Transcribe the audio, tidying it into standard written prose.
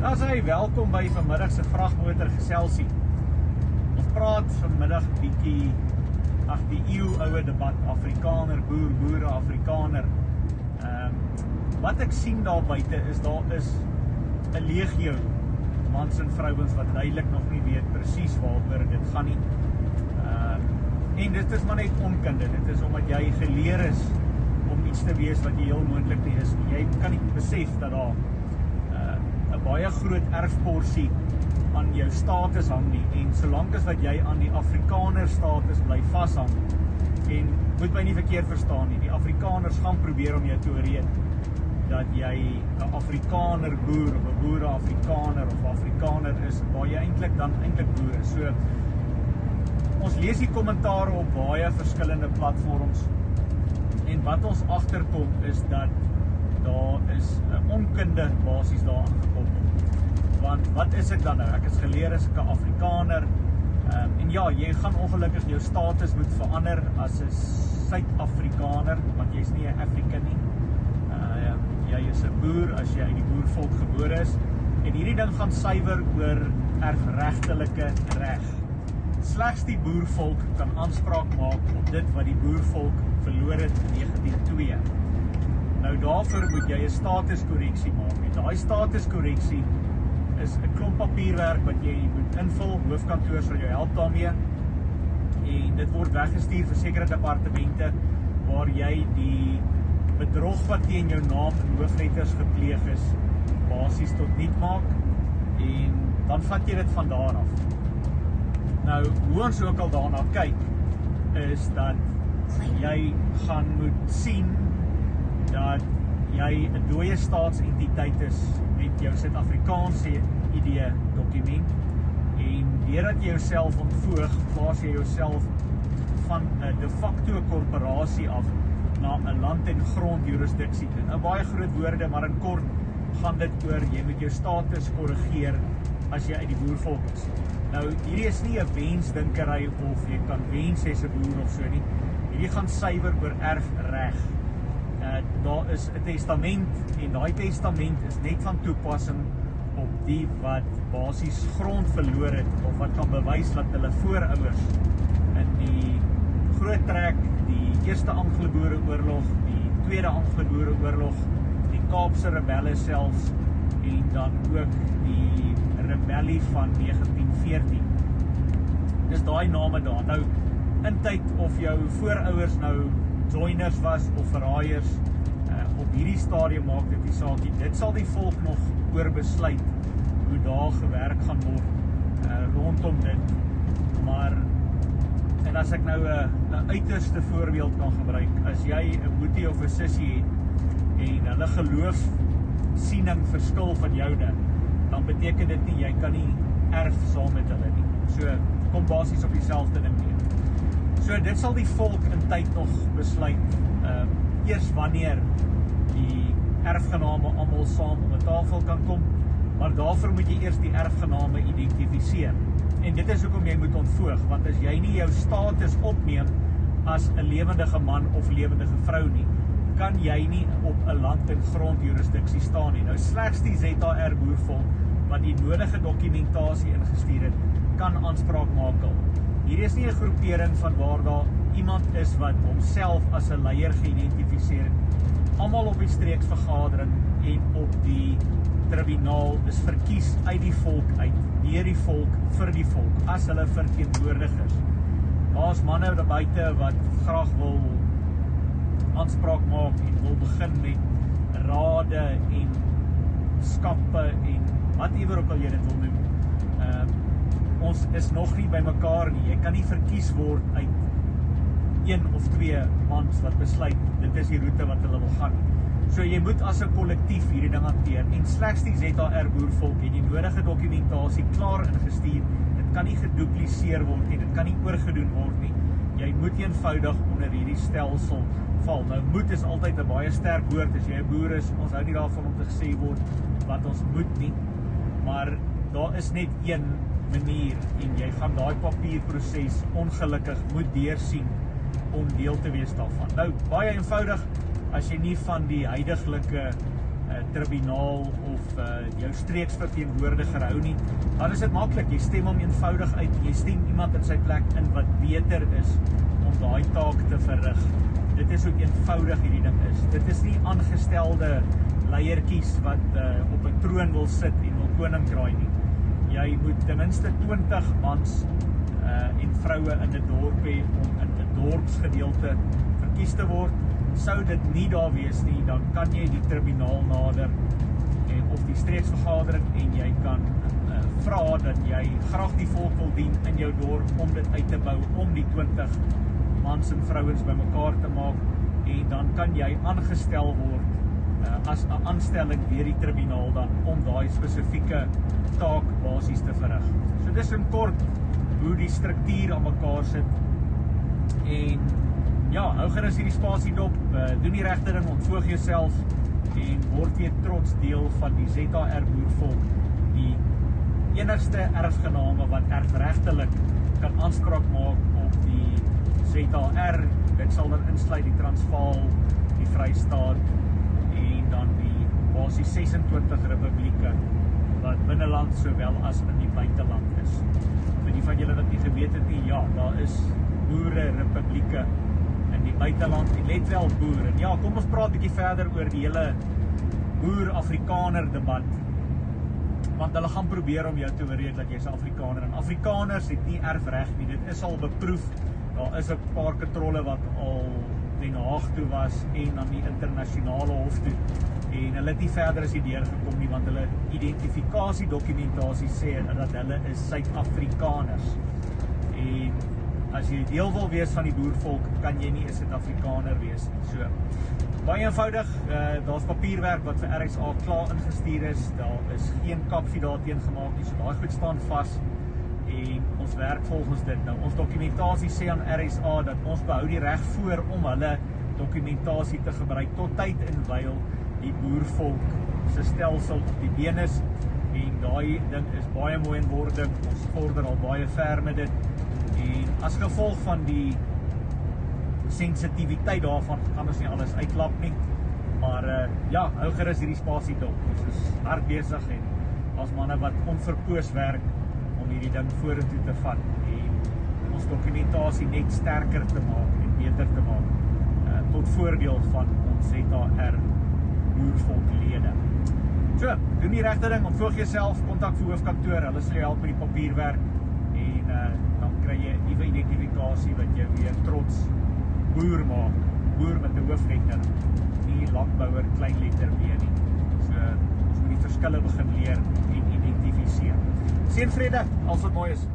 As hy welkom by vanmiddag se vragmotor geselsie. Ons praat vanmiddag bietjie die eeuoue debat Afrikaner, boer, boere, Afrikaner. Wat ek sien daar buite is, daar is 'n legio mans en vrouens wat duidelik nog nie weet presies waaroor dit gaan nie. En dit is maar net onkunde, dit is omdat jy geleer is om iets te wees wat jy heel moontlik nie is. Jy kan nie besef dat daar 'n baie groot erfporsie aan jou status hang nie, en solank as wat jy aan die Afrikaner status bly vashang, en moet my nie verkeerd verstaan nie, die Afrikaners gaan probeer om jou te oorreed dat jy 'n Afrikaner boer of 'n boere Afrikaner of Afrikaner is, waar jy eintlik boer is. So, ons lees die kommentare op baie verskillende platforms, en wat ons agterkom is dat daar is 'n onkunde basies daaraan gekoppel. Want wat is ek dan nou? Ek is geleer as ek 'n Afrikaner, en ja, jy gaan ongelukkig jou status moet verander as 'n Suid-Afrikaner, want jy is nie 'n African nie. Jy is 'n boer as jy uit die boervolk gebore is, en hierdie ding gaan suiwer oor erfregtelike reg. Slegs die boervolk kan aanspraak maak op dit wat die boervolk verloor het in 1902. Nou daarvoor moet jy 'n statuskorreksie maak, en daai statuskorreksie is 'n klomp papierwerk wat jy moet invul. Hoofkantoor sal jou help daarmee, en dit word weggestuur vir sekere departemente waar jy die bedrog wat teen jou naam en hoofletters gepleeg is basies tot niet maak, en dan vat jy dit van daar af. Nou, hoe ons ook al daarna kyk, is dat jy gaan moet sien dat jy 'n dooie staatsentiteit is met jou Suid-Afrikaanse ID-dokument, en deurdat jy jouself ontvoeg, plaas jy jouself van 'n de facto korporasie af na 'n land- en grondjurisdiksie toe. Nou, baie groot woorde, maar in kort gaan dit oor, jy moet jou status korrigeer as jy uit die boervolk is. Nou, hierdie is nie 'n wensdinkery of jy kan wens jy's 'n boer of so nie. Hierdie gaan suiwer oor erfreg. Daar is 'n testament, en daai testament is net van toepassing op die wat basies grond verloor het, of wat kan bewys dat hulle voorouers in die groot trek, die eerste Anglo-Boereoorlog, die tweede Anglo-Boereoorlog, die Kaapse rebelle selfs, en dan ook die rebellie van 1914. Dis daai name daar. Nou, in tyd of jou voorouers nou joiners was of verraaiers, op hierdie stadium maak dit die saakie. Dit sal die volk nog oor besluit hoe daar gewerk gaan word rondom dit. Maar, en as ek nou 'n uiterste voorbeeld kan gebruik, as jy 'n boetie of 'n sussie het, en hulle geloofsiening verskil van joune, dan beteken dit nie, jy kan nie erf saam met hulle nie. So, kom basies op dieselfde ding neer. So, dit sal die volk in tyd nog besluit, eers wanneer die erfgename almal saam op 'n tafel kan kom, maar daarvoor moet jy eers die erfgename identifiseer. En dit is hoekom jy moet ontvoeg, want as jy nie jou status opneem as 'n lewendige man of lewendige vrou nie, kan jy nie op 'n land- en grondjurisdiksie staan nie. Nou, slegs die ZR boervolk wat die nodige dokumentasie ingestuur het, kan aanspraak maak al. Hier is nie 'n groepering van waar daar iemand is wat homself as 'n leier geïdentifiseer het. Almal op die streeksvergadering en op die tribunaal is verkies uit die volk uit, deur die volk, vir die volk, as hulle verteenwoordigers. Daar's manne daar buite wat graag wil aanspraak maak en wil begin met rade en skappe en wat ewer ook al jy dit wil doen. Ons is nog nie by mekaar nie. Jy kan nie verkies word uit 1 of 2 mans wat besluit, dit is die roete wat hulle wil gaan. So jy moet as 'n kollektief hierdie ding hanteer, en slegs die ZR boervolk het die nodige dokumentasie klaar ingestuur. Dit kan nie gedupliseer word nie, dit kan nie oorgedoen word nie. Jy moet eenvoudig onder hierdie stelsel val. Nou, moet is altyd 'n baie sterk woord as jy 'n boer is. Ons hou nie daarvan om te gesê word wat ons moet nie, maar daar is net een manier, en jy gaan daai papierproses ongelukkig moet deursien om deel te wees daarvan. Nou, baie eenvoudig, as jy nie van die huidiglike tribunaal of jou streeksverteenwoordiger hou nie, dan is dit maklik, jy stem hom eenvoudig uit, jy stem iemand in sy plek in wat beter is om daai taak te verrig. Dit is hoe eenvoudig hierdie ding is. Dit is nie aangestelde leiertjies wat op 'n troon wil sit en wil koning kraai nie. Jy moet ten minste 20 mans en vroue in 'n dorp hê om in 'n dorpsgedeelte verkies te word. Sou dit nie daar wees nie, dan kan jy die tribunaal nader of die streeksvergadering en jy kan vra dat jy graag die volk wil dien in jou dorp om dit uit te bou, om die 20 mans en vrouens bymekaar te maak en dan kan jy aangestel word as 'n aanstelling deur die tribunaal dan om daai spesifieke taak basies te verrig. So dis in kort hoe die struktuur aan mekaar sit en ja, hou gerus hierdie spasie dop, doen die regte ding, ontvoeg jouself en word weer trots deel van die ZAR boervolk, die enigste erfgename wat erfregtelik kan aanspraak maak op die ZAR. Dit sal dan insluit die Transvaal, die Vrystaat en dan die basies 26 republieke wat binneland sowel as in die buiteland is. Vir die van julle wat nie geweet het nie, ja, daar is boere republieke in die buiteland en let wel boer. En ja, kom ons praat 'n bietjie verder oor die hele boer-Afrikaner debat. Want hulle gaan probeer om jou te oorreed dat jy's Afrikaner. En Afrikaners het nie erfreg nie. Dit is al beproef. Daar is 'n paar kontrole wat al Den Haag toe was en aan die internasionale hof toe. En hulle het nie verder as die deur gekom nie, want hulle identifikasiedokumentasie sê dat hulle is Suid-Afrikaners. En as jy deel wil wees van die boervolk, kan jy nie 'n Suid-Afrikaner wees nie. So, baie eenvoudig, daar's papierwerk wat vir RSA klaar ingestuur is, daar is geen kapsie daarteen gemaak nie, so daai goed staan vas en ons werk volgens dit. Nou, ons dokumentasie sê aan RSA dat ons behou die reg voor om hulle dokumentasie te gebruik tot tyd en wyl die boervolk se stelsel op die been is en daai ding is baie mooi in wording, ons vorder al baie ver met dit en as gevolg van die sensitiwiteit daarvan gaan ons nie alles uitklap nie, maar ja, hou gerus hierdie spasie dop, ons is hard besig en as manne wat onverpoos werk om hierdie ding vorentoe te vat en ons dokumentasie net sterker te maak en beter te maak tot voordeel van ons ZAR boervolklede. So, doen die regte ding, ontvoeg jouself, kontak vir hoofkantoor, hulle sal jou help met die papierwerk en dan kry jy 'n nuwe identifikasie wat jou weer trots boer maak, boer met 'n hoofletter, nie landbouer kleinletter B nie. So, ons moet die verskille begin leer en identifiseer. Seën vrede, als wat mooi is.